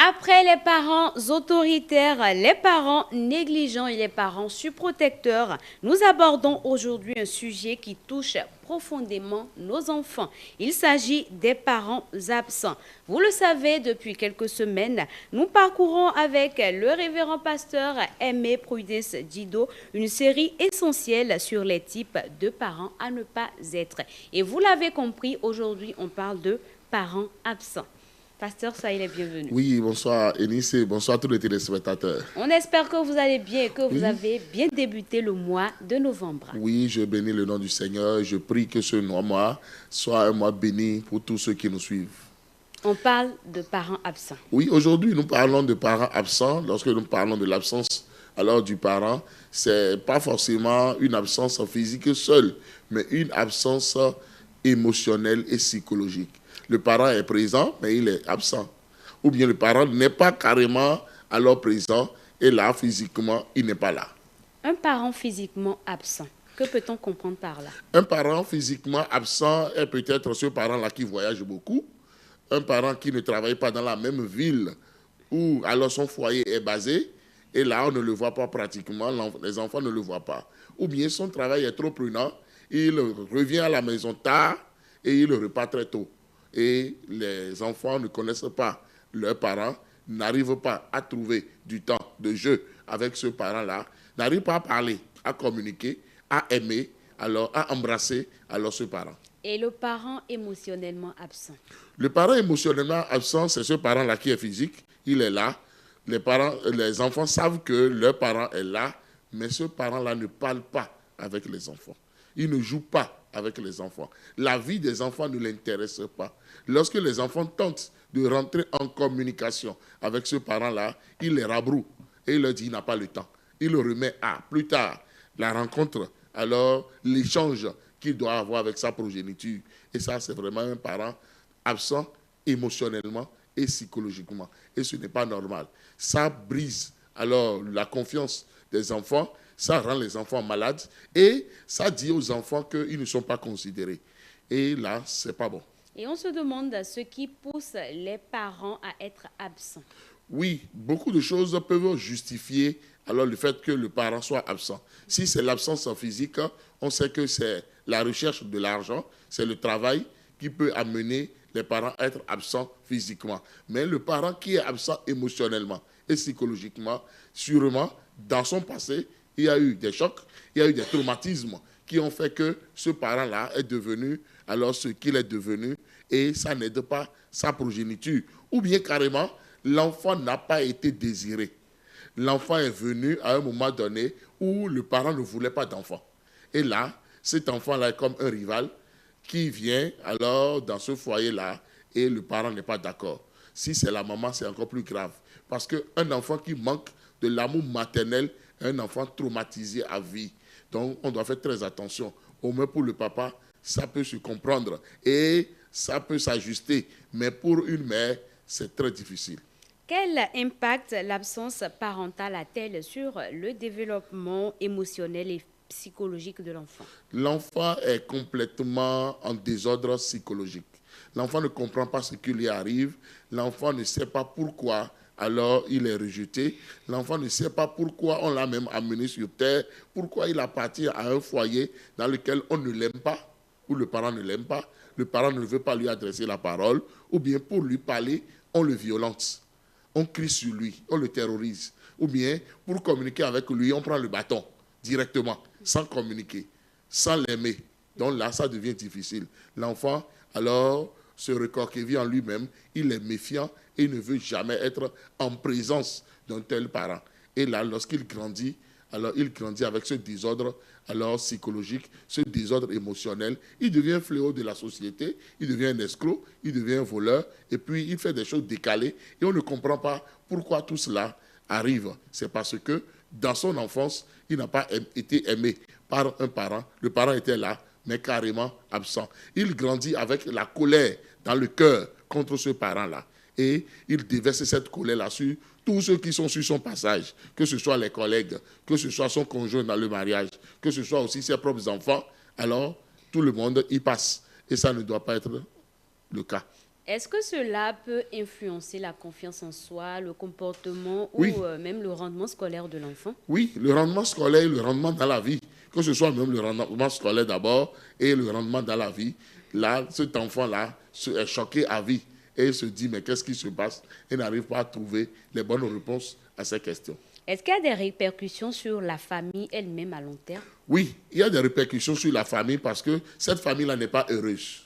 Après les parents autoritaires, les parents négligents et les parents surprotecteurs, nous abordons aujourd'hui un sujet qui touche profondément nos enfants. Il s'agit des parents absents. Vous le savez, depuis quelques semaines, nous parcourons avec le révérend pasteur Aimé Prudence Dido une série essentielle sur les types de parents à ne pas être. Et vous l'avez compris, aujourd'hui, on parle de parents absents. Pasteur, soyez les bienvenus. Oui, bonsoir Eunice et bonsoir à tous les téléspectateurs. On espère que vous allez bien et que vous Oui. avez bien débuté le mois de novembre. Oui, je bénis le nom du Seigneur. Je prie que ce mois soit un mois béni pour tous ceux qui nous suivent. On parle de parents absents. Oui, aujourd'hui, nous parlons de parents absents. Lorsque nous parlons de l'absence alors du parent, ce n'est pas forcément une absence physique seule, mais une absence émotionnelle et psychologique. Le parent est présent, mais il est absent. Ou bien le parent n'est pas carrément alors présent, et là, physiquement, il n'est pas là. Un parent physiquement absent, que peut-on comprendre par là? Un parent physiquement absent est peut-être ce parent-là qui voyage beaucoup, un parent qui ne travaille pas dans la même ville où alors son foyer est basé, et là, on ne le voit pas pratiquement, les enfants ne le voient pas. Ou bien son travail est trop prenant, il revient à la maison tard et il repart très tôt. Et les enfants ne connaissent pas leurs parents, n'arrivent pas à trouver du temps de jeu avec ce parent-là, n'arrivent pas à parler, à communiquer, à aimer, alors à embrasser alors ce parent. Et le parent émotionnellement absent? Le parent émotionnellement absent, c'est ce parent-là qui est physique, il est là. Les enfants savent que leur parent est là, mais ce parent-là ne parle pas avec les enfants. Il ne joue pas avec les enfants. La vie des enfants ne l'intéresse pas. Lorsque les enfants tentent de rentrer en communication avec ce parent-là, il les rabroue et il leur dit qu'il n'a pas le temps. Il le remet à plus tard la rencontre, alors l'échange qu'il doit avoir avec sa progéniture. Et ça, c'est vraiment un parent absent émotionnellement et psychologiquement. Et ce n'est pas normal. Ça brise alors la confiance des enfants, ça rend les enfants malades et ça dit aux enfants qu'ils ne sont pas considérés. Et là, c'est pas bon. Et on se demande ce qui pousse les parents à être absents. Oui, beaucoup de choses peuvent justifier alors le fait que le parent soit absent. Si c'est l'absence physique, on sait que c'est la recherche de l'argent, c'est le travail qui peut amener les parents à être absents physiquement. Mais le parent qui est absent émotionnellement et psychologiquement, sûrement, dans son passé, il y a eu des chocs, il y a eu des traumatismes qui ont fait que ce parent-là est devenu alors ce qu'il est devenu et ça n'aide pas sa progéniture. Ou bien carrément, l'enfant n'a pas été désiré. L'enfant est venu à un moment donné où le parent ne voulait pas d'enfant. Et là, cet enfant-là est comme un rival qui vient alors dans ce foyer-là et le parent n'est pas d'accord. Si c'est la maman, c'est encore plus grave. Parce qu'un enfant qui manque de l'amour maternel est un enfant traumatisé à vie. Donc, on doit faire très attention. Au moins pour le papa, ça peut se comprendre et ça peut s'ajuster. Mais pour une mère, c'est très difficile. Quel impact l'absence parentale a-t-elle sur le développement émotionnel et psychologique de l'enfant? L'enfant est complètement en désordre psychologique. L'enfant ne comprend pas ce qui lui arrive. L'enfant ne sait pas pourquoi alors il est rejeté. L'enfant ne sait pas pourquoi on l'a même amené sur terre, pourquoi il appartient à un foyer dans lequel on ne l'aime pas, ou le parent ne l'aime pas, le parent ne veut pas lui adresser la parole, ou bien pour lui parler, on le violente. On crie sur lui, on le terrorise. Ou bien, pour communiquer avec lui, on prend le bâton directement, sans communiquer, sans l'aimer. Donc là, ça devient difficile. L'enfant, alors, se recroqueville en lui-même, il est méfiant et il ne veut jamais être en présence d'un tel parent. Et là, lorsqu'il grandit, alors il grandit avec ce désordre alors psychologique, ce désordre émotionnel. Il devient un fléau de la société, il devient un escroc, il devient un voleur, et puis il fait des choses décalées. Et on ne comprend pas pourquoi tout cela arrive. C'est parce que dans son enfance, il n'a pas été aimé par un parent. Le parent était là, mais carrément absent. Il grandit avec la colère dans le cœur contre ce parent-là. Et il déverse cette colère-là sur tous ceux qui sont sur son passage, que ce soit les collègues, que ce soit son conjoint dans le mariage, que ce soit aussi ses propres enfants. Alors, tout le monde y passe. Et ça ne doit pas être le cas. Est-ce que cela peut influencer la confiance en soi, le comportement Oui. ou même le rendement scolaire de l'enfant? Oui, le rendement scolaire et le rendement dans la vie, que ce soit même le rendement scolaire d'abord et le rendement dans la vie, là, cet enfant-là est choqué à vie et se dit, mais qu'est-ce qui se passe? Et n'arrive pas à trouver les bonnes réponses à ces questions. Est-ce qu'il y a des répercussions sur la famille elle-même à long terme? Oui, il y a des répercussions sur la famille parce que cette famille-là n'est pas heureuse.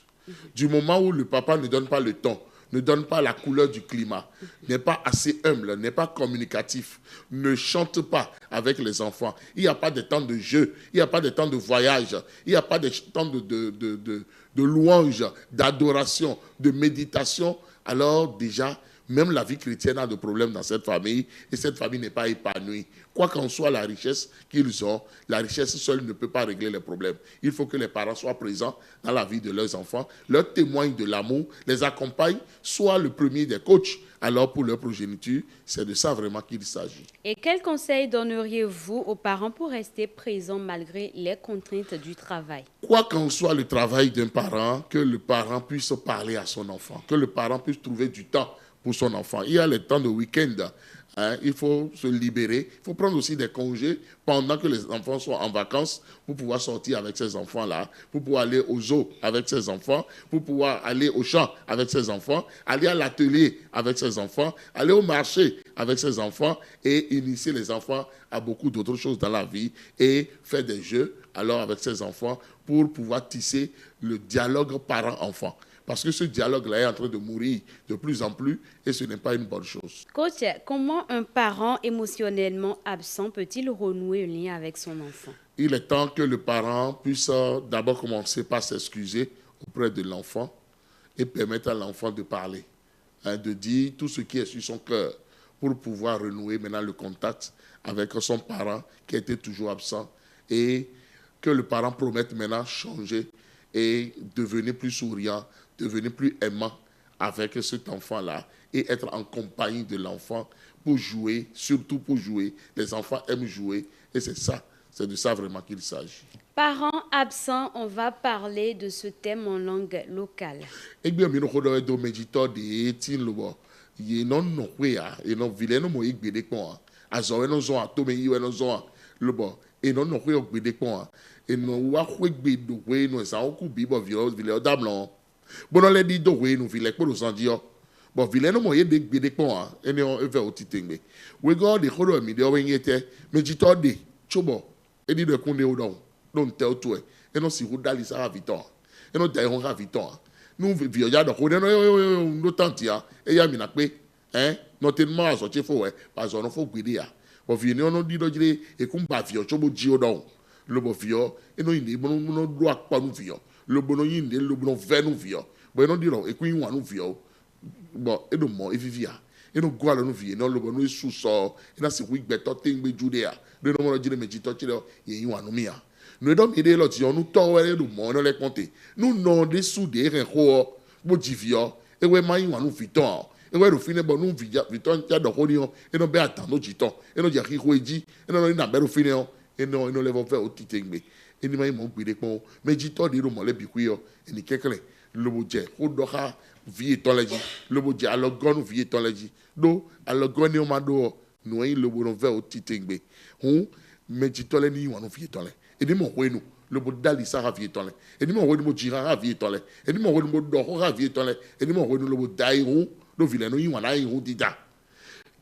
Du moment où le papa ne donne pas le temps, ne donne pas la couleur du climat, n'est pas assez humble, n'est pas communicatif, ne chante pas avec les enfants, il n'y a pas de temps de jeu, il n'y a pas de temps de voyage, il n'y a pas de temps de louange, d'adoration, de méditation, alors déjà, même la vie chrétienne a des problèmes dans cette famille et cette famille n'est pas épanouie. Quoi qu'en soit la richesse qu'ils ont, la richesse seule ne peut pas régler les problèmes. Il faut que les parents soient présents dans la vie de leurs enfants, leur témoignent de l'amour, les accompagnent, soient le premier des coachs. Alors pour leur progéniture, c'est de ça vraiment qu'il s'agit. Et quels conseils donneriez-vous aux parents pour rester présents malgré les contraintes du travail? Quoi qu'en soit le travail d'un parent, que le parent puisse parler à son enfant, que le parent puisse trouver du temps pour son enfant. Il y a le temps de week-end, hein, il faut se libérer. Il faut prendre aussi des congés pendant que les enfants sont en vacances pour pouvoir sortir avec ces enfants-là, pour pouvoir aller au zoo avec ses enfants, pour pouvoir aller au champ avec ses enfants, aller à l'atelier avec ses enfants, aller au marché avec ses enfants et initier les enfants à beaucoup d'autres choses dans la vie et faire des jeux alors avec ses enfants pour pouvoir tisser le dialogue parent-enfant. Parce que ce dialogue-là est en train de mourir de plus en plus et ce n'est pas une bonne chose. Coach, comment un parent émotionnellement absent peut-il renouer un lien avec son enfant? Il est temps que le parent puisse d'abord commencer par s'excuser auprès de l'enfant et permettre à l'enfant de parler, hein, de dire tout ce qui est sur son cœur pour pouvoir renouer maintenant le contact avec son parent qui était toujours absent et que le parent promette maintenant changer et devenir plus souriant, devenir plus aimant avec cet enfant-là et être en compagnie de l'enfant pour jouer, surtout pour jouer. Les enfants aiment jouer et c'est de ça vraiment qu'il s'agit. Parents absents, on va parler de ce thème en langue locale. Eh bien, nous avons des méditeurs de Tinlobo. Il y a un noya, et non vilain, non moi igbe quoi. Azo eno zo a to me iwe no zo a lobo. Et non noya igbe de quoi. Et non wa igbe do we no sa oku bi bo vilain damlon. Bon, on l'a dit do we no vilain pour nous en dire. Bon, vilain no moi igbe de quoi. Et non eve otitengbe. We go de khodo mi de we ngete méditeur de chobo. Et dit de konde o don. Don tell to e. Et non si rodali sa viton. Et non dai on viton. Nous vivons dans nos tantia et ya minakpe hein notamment à sortir faut parce qu'on faut guider on vient on dit donc et comme ba vio chobo jio don le bo vio et non indi bon droit pas nous vio le bon indi le bon vers nous vio bon non dire et kuin wa nous vio bon et donc mo e vivia et nous goa nous vio non le bon nous sous so et na si wi gbeto tengbe judea de no mo dire méjito chile yin wa nous mia. Nous sommes aidés là, nous t'envoyons le monde, nous les compter. Nous n'avons des soudés, rien quoi, pour divio. Et ouais, maïs, nous vitons. Et ouais, nous finissons, nous vitons, tiens, donc on y et nous bien attendre nos gitons. Et nous disons qu'il faut dire, et nous n'avons pas fini, et nous les vont faire au titingbe. Et nous m'avons pris des mais gitons, dit nous les biquio, et nous quelqu'un, le budget, au doha, vie ton legi, le budget, alors gon, vie ton legi. Do, alors gon, nous m'adore, nous le bon faire au titingbe. Mais gitons, les ni, nous vie ton legi. Et dis mon nous le beau dali ça ravier ton lait et dis mon nous jira ravier ton lait et dis mon nous do ravier ton lait et dis mon nous le beau daïrou no vilain no yin wana yin dida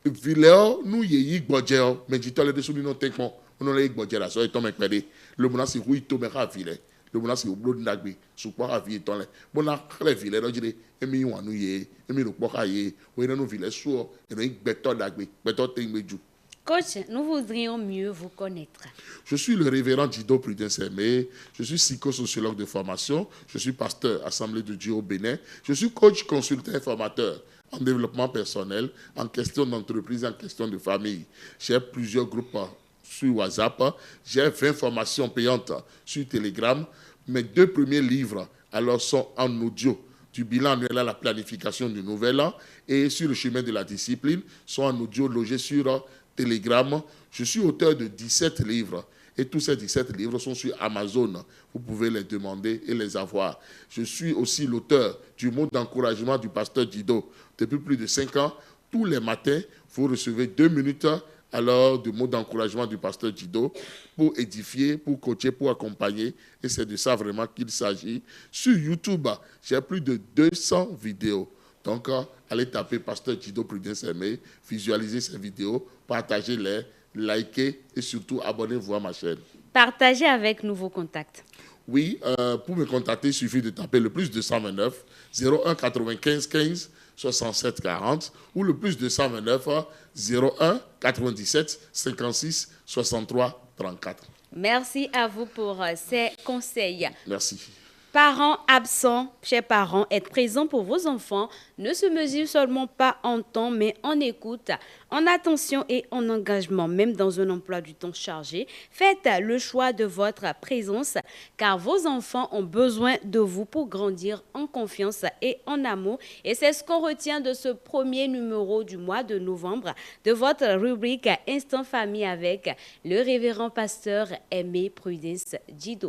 vilain nous yeyi gbodje mais dit ton lait de sous non tekmo on le gbodje la so et ton mec pédé le bon si rouille to me ravier le bon si oblo ndagbe sou pa ravier ton lait bon na le vilain do dire e mi wan nou ye e mi no poka ye o ina no vilain so e no gbeto dagbe gbeto tengbeju. Coach, nous voudrions mieux vous connaître. Je suis le révérend Dido Prudence-Aimé, je suis psychosociologue de formation, je suis pasteur Assemblée de Dieu au Bénin, je suis coach, consultant et formateur en développement personnel, en question d'entreprise, en question de famille. J'ai plusieurs groupes sur WhatsApp, j'ai 20 formations payantes sur Telegram. Mes 2 premiers livres alors sont en audio, du bilan annuel à la planification du nouvel an et sur le chemin de la discipline, sont en audio logés sur Telegram. Je suis auteur de 17 livres Et tous ces 17 livres sont sur Amazon. Vous pouvez les demander et les avoir. Je suis aussi l'auteur du mot d'encouragement du pasteur Dido. Depuis plus de 5 ans, tous les matins, vous recevez 2 minutes alors de mots d'encouragement du pasteur Dido pour édifier, pour coacher, pour accompagner. Et c'est de ça vraiment qu'il s'agit. Sur YouTube, j'ai plus de 200 vidéos. Donc, allez taper pasteur Dido Prudence Aimé, visualisez ces vidéos, partagez-les, likez et surtout abonnez-vous à ma chaîne. Partagez avec nous vos contacts. Oui, pour me contacter, il suffit de taper le plus 229 01 95 15 67 40 ou le plus 229 01 97 56 63 34. Merci à vous pour ces conseils. Merci. Parents absents, chers parents, être présents pour vos enfants ne se mesure seulement pas en temps, mais en écoute, en attention et en engagement, même dans un emploi du temps chargé. Faites le choix de votre présence, car vos enfants ont besoin de vous pour grandir en confiance et en amour. Et c'est ce qu'on retient de ce premier numéro du mois de novembre de votre rubrique Instant Famille avec le révérend pasteur Aimé Prudence Dido.